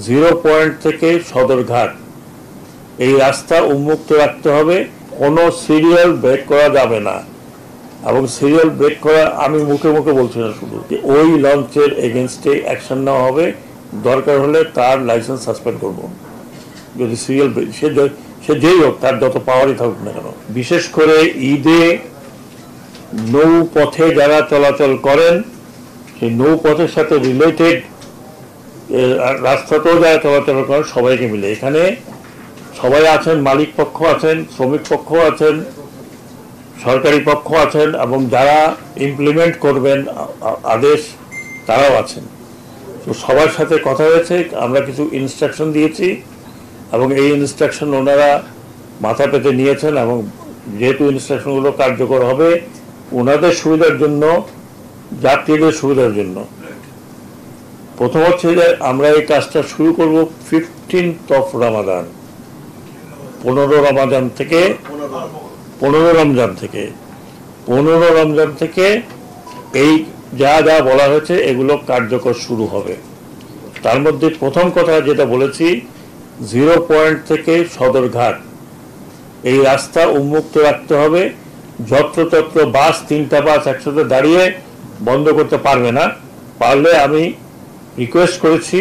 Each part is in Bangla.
জিরো পয়েন্ট থেকে সদরঘাট এই রাস্তা উন্মুক্ত রাখতে হবে, কোনো সিরিয়াল ব্রেক করা যাবে না। এবং সিরিয়াল ব্রেক করা আমি মুখে মুখে বলছি না, শুধু ওই লঞ্চের এগেনস্টে অ্যাকশন নেওয়া হবে, দরকার হলে তার লাইসেন্স সাসপেন্ড করব যদি সিরিয়াল ব্রেক, সে যেই হোক, তার যত পাওয়ারই থাকুক না কেন। বিশেষ করে ঈদে নৌপথে যারা চলাচল করেন, সেই নৌপথের সাথে রিলেটেড রাস্তাতেও যারা চলাচল করেন, সবাইকে মিলে এখানে সবাই আছেন, মালিক পক্ষ আছেন, শ্রমিক পক্ষ আছেন, সরকারি পক্ষ আছেন, এবং যারা ইমপ্লিমেন্ট করবেন আদেশ তারাও আছেন। তো সবার সাথে কথা হয়েছে, আমরা কিছু ইনস্ট্রাকশন দিয়েছি এবং এই ইনস্ট্রাকশন ওনারা মাথা পেতে নিয়েছেন, এবং যেহেতু ইনস্ট্রাকশনগুলো কার্যকর হবে ওনাদের সুবিধার জন্য, যাত্রীদের সুবিধার জন্য। প্রথম হচ্ছে যে আমরা এই কাজটা শুরু করব 15th of Ramadan, 15 রমজান থেকে 15 রমজান থেকে এই যা যা বলা হয়েছে এগুলো কার্যকর শুরু হবে। তার মধ্যে প্রথম কথা যেটা বলেছি, জিরো পয়েন্ট থেকে সদরঘাট এই রাস্তা উন্মুক্ত রাখতে হবে। যত্রতত্র বাস, 3টা বাস একসাথে দাঁড়িয়ে বন্ধ করতে পারবে না। পারলে আমি রিকোয়েস্ট করেছি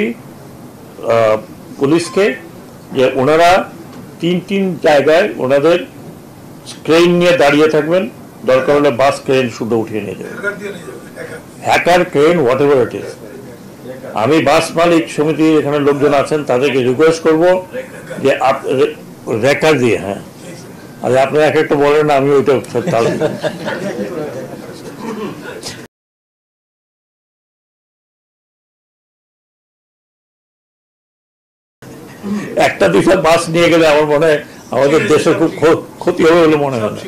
পুলিশকে যে ওনারা 3 জায়গায় ওনাদের ক্রেন নিয়ে দাঁড়িয়ে থাকবেন, দরকার হলে বাস ক্রেন শুধু উঠিয়ে নিয়ে যাবেন, hacker crane what ever it is. আমি বাস মালিক সমিতির এখানে লোকজন আছেন, তাদেরকে রিকোয়েস্ট করব যে রেকার দিয়ে, হ্যাঁ, আর আপনারা এক একটা বলেন, আমি ওইটা একটা দুইটা বাস নিয়ে গেলে আমার মনে হয় আমাদের দেশের খুব ক্ষতি হবে বলে মনে হয় না।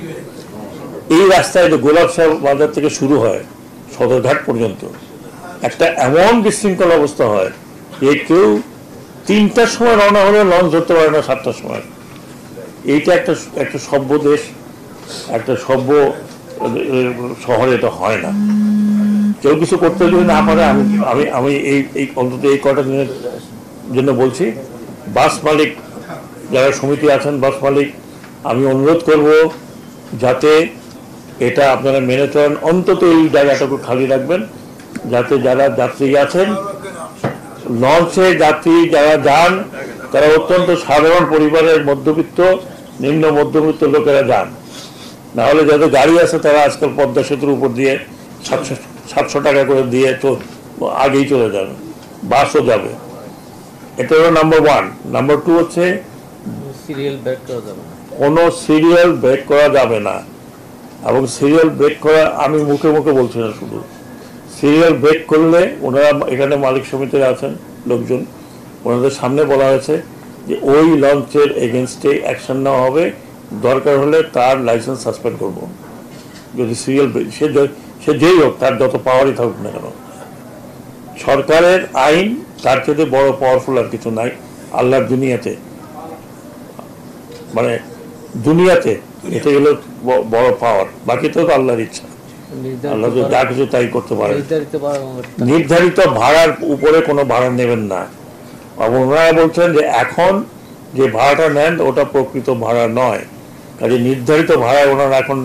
এই রাস্তায় যে গোলাপ শাহ বাজার থেকে শুরু হয় সদরঘাট পর্যন্ত একটা এমন বিশৃঙ্খল অবস্থা হয় যে কেউ 3টার সময় রওনা হলে লঞ্চ ধরতে পারে না 7টার সময়। এইটা একটা সভ্য দেশ, একটা সভ্য শহরে এটা হয় না। কেউ কিছু করতে যদি না পারে, আমি এই অন্তত এই কটা দিনের জন্য বলছি, বাস মালিক যারা সমিতি আছেন, বাস মালিক, আমি অনুরোধ করব যাতে এটা আপনারা মেনে চলেন, অন্তত এই জায়গাটাকে খালি রাখবেন, যাতে যারা যাত্রী আছেন, লঞ্চে যাত্রী যারা যান, তারা অত্যন্ত সাধারণ পরিবারের মধ্যবিত্ত, নিম্ন মধ্যবিত্ত লোকেরা যান। না হলে যাদের গাড়ি আছে তারা আজকাল পদ্মা সেতুর উপর দিয়ে 700 টাকা করে দিয়ে তো আগেই চলে যাবে, বাসও যাবে। এটা হলো নাম্বার 1। নাম্বার 2 হচ্ছে কোনো সিরিয়াল ব্রেক করা যাবে না। এবং সিরিয়াল ব্রেক করা আমি মুখে মুখে বলছি না, শুধু সিরিয়াল ব্রেক করলে ওনারা এখানে মালিক সমিতিরা আছেন লোকজন, ওনাদের সামনে বলা হয়েছে যে ওই লঞ্চের এগেনস্টে অ্যাকশন নেওয়া হবে, দরকার হলে তার লাইসেন্স সাসপেন্ড করব যদি সিরিয়াল ব্রেক, সে যেই হোক, তার যত পাওয়ারই থাকুক না কেন। সরকারের আইন তার চেয়ে বড় পাওয়ারফুল আর কিছু নাই আল্লাহর দুনিয়াতে, মানে দুনিয়াতে এটা হলো বড় পাওয়ার। বাকি তো আল্লাহর ইচ্ছা, আল্লাহ যা কিছু তাই করতে পারে। নির্ধারিত ভাড়ার উপরে কোনো ভাড়া নেবেন না। ওনারা বলছেন যে এখন যে ভাড়াটা নেন ওটা প্রকৃত ভাড়া নয়, কাজে নির্ধারিত ভাড়ায় ওনারা এখন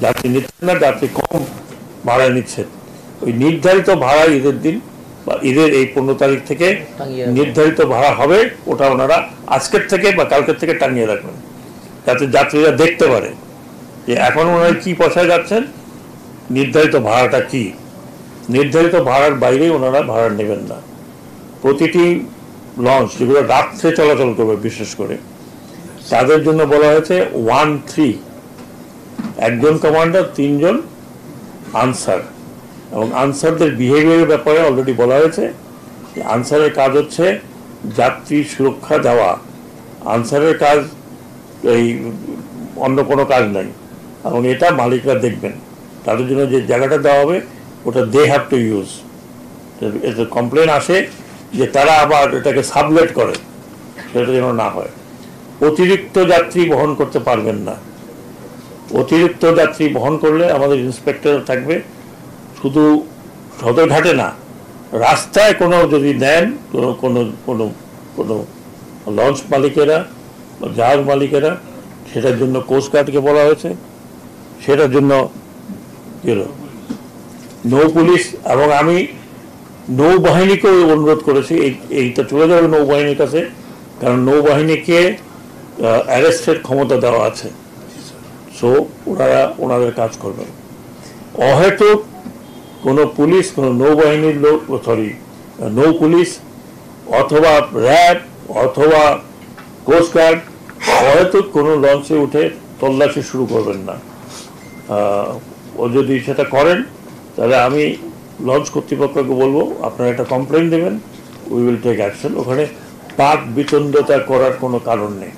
যাত্রী নিচ্ছেন না, যাত্রী কম ভাড়া নিচ্ছেন। ওই নির্ধারিত ভাড়া ঈদের দিন বা ঈদের এই 15 তারিখ থেকে নির্ধারিত ভাড়া হবে, ওটা ওনারা আজকের থেকে বা কালকের থেকে টাঙিয়ে রাখবেন, যাতে যাত্রীরা দেখতে পারে যে এখন ওনারা কি পয়সায় যাচ্ছেন, নির্ধারিত ভাড়াটা কি। নির্ধারিত ভাড়ার বাইরে ওনারা ভাড়া নেবেন না। প্রতিটি লঞ্চ যেগুলো রাত্রে চলাচল করবে বিশেষ করে, তাদের জন্য বলা হয়েছে 1-3, একজন কমান্ডার, 3 জন আনসার। এবং আনসারদের বিহেভিয়ারের ব্যাপারে অলরেডি বলা হয়েছে। আনসারের কাজ হচ্ছে যাত্রী সুরক্ষা দেওয়া, আনসারের কাজ এই অন্য কোনো কাজ নাই। এবং এটা মালিকরা দেখবেন, তাদের জন্য যে জায়গাটা দেওয়া হবে ওটা দে হ্যাভ টু ইউজ। এতে কমপ্লেন আসে যে তারা আবার এটাকে সাবলেট করে, সেটা যেন না হয়। অতিরিক্ত যাত্রী বহন করতে পারবেন না। অতিরিক্ত যাত্রী বহন করলে আমাদের ইন্সপেক্টর থাকবে, শুধু সদরঘাটে না, রাস্তায় কোনো যদি নেন কোনো কোনো লঞ্চ মালিকেরা বা জাহাজ মালিকেরা, সেটার জন্য কোস্টগার্ডকে বলা হয়েছে, সেটার জন্য নৌ পুলিশ, এবং আমি নৌবাহিনীকেও অনুরোধ করেছি এইটা চলে যাবে নৌবাহিনীর কাছে, কারণ নৌবাহিনীকে অ্যারেস্টের ক্ষমতা দেওয়া আছে। সো ওনাদের কাজ করবেন। অহেতুক কোনো পুলিশ, কোনো নৌবাহিনীর লোক, নৌ পুলিশ অথবা র্যাব অথবা কোস্টগার্ড অহেতুক কোনো লঞ্চে উঠে তল্লাশি শুরু করবেন না। ও যদি সেটা করেন তাহলে আমি লঞ্চ কর্তৃপক্ষকে বলবো আপনারা একটা কমপ্লেন দেবেন, উই উইল টেক অ্যাকশন। ওখানে পাক বিতণ্ডতা করার কোনো কারণ নেই।